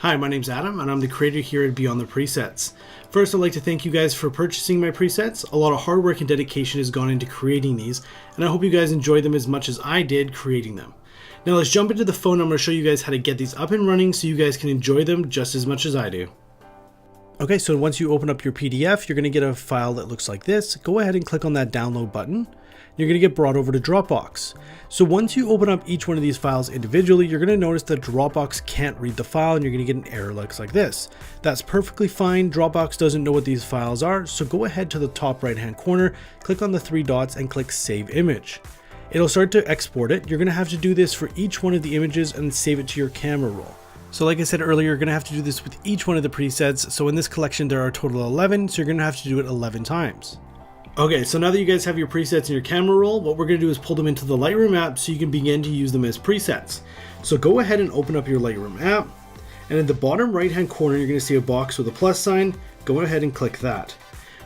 Hi, my name's Adam, and I'm the creator here at Beyond the Presets. First, I'd like to thank you guys for purchasing my presets. A lot of hard work and dedication has gone into creating these, and I hope you guys enjoyed them as much as I did creating them. Now let's jump into the phone. I'm going to show you guys how to get these up and running so you guys can enjoy them just as much as I do. Okay, so once you open up your PDF, you're going to get a file that looks like this. Go ahead and click on that download button. You're going to get brought over to Dropbox. So once you open up each one of these files individually, you're going to notice that Dropbox can't read the file and you're going to get an error looks like this. That's perfectly fine. Dropbox doesn't know what these files are. So go ahead to the top right hand corner, click on the three dots and click Save Image. It'll start to export it. You're going to have to do this for each one of the images and save it to your camera roll. So like I said earlier, you're going to have to do this with each one of the presets. So in this collection, there are a total of 11. So you're going to have to do it 11 times. Okay, so now that you guys have your presets in your camera roll, what we're going to do is pull them into the Lightroom app so you can begin to use them as presets. So go ahead and open up your Lightroom app, and in the bottom right hand corner you're going to see a box with a plus sign. Go ahead and click that.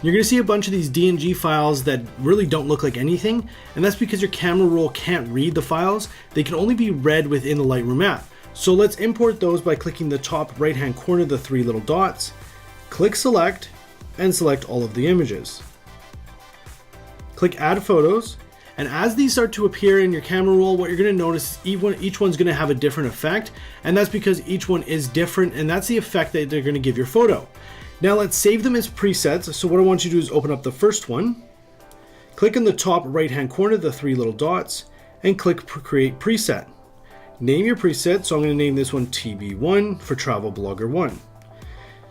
You're going to see a bunch of these DNG files that really don't look like anything, and that's because your camera roll can't read the files. They can only be read within the Lightroom app. So let's import those by clicking the top right hand corner, the three little dots, click select, and select all of the images. Click Add Photos, and as these start to appear in your camera roll, what you're going to notice is each one's going to have a different effect, and that's because each one is different, and that's the effect that they're going to give your photo. Now let's save them as presets. So what I want you to do is open up the first one, click in the top right hand corner, the three little dots, and click Create Preset. Name your preset, so I'm going to name this one TB1 for Travel Blogger 1.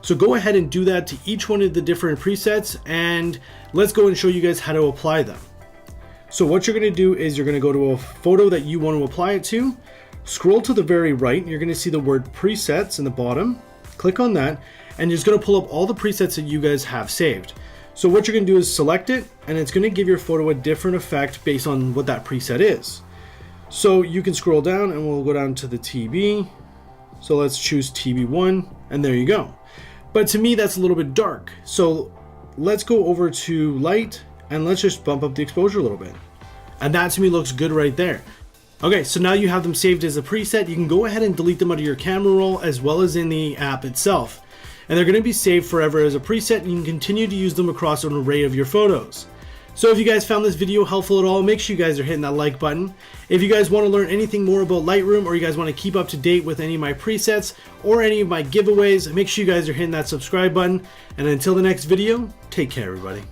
So go ahead and do that to each one of the different presets, and let's go and show you guys how to apply them. So what you're going to do is you're going to go to a photo that you want to apply it to, scroll to the very right, and you're going to see the word presets in the bottom, click on that, and it's going to pull up all the presets that you guys have saved. So what you're going to do is select it, and it's going to give your photo a different effect based on what that preset is. So you can scroll down and we'll go down to the TB. So let's choose TB1, and there you go. But to me, that's a little bit dark. So let's go over to light and let's just bump up the exposure a little bit. And that to me looks good right there. Okay, so now you have them saved as a preset. You can go ahead and delete them out of your camera roll as well as in the app itself. And they're gonna be saved forever as a preset, and you can continue to use them across an array of your photos. So if you guys found this video helpful at all, make sure you guys are hitting that like button. If you guys want to learn anything more about Lightroom, or you guys want to keep up to date with any of my presets or any of my giveaways, make sure you guys are hitting that subscribe button. And until the next video, take care everybody.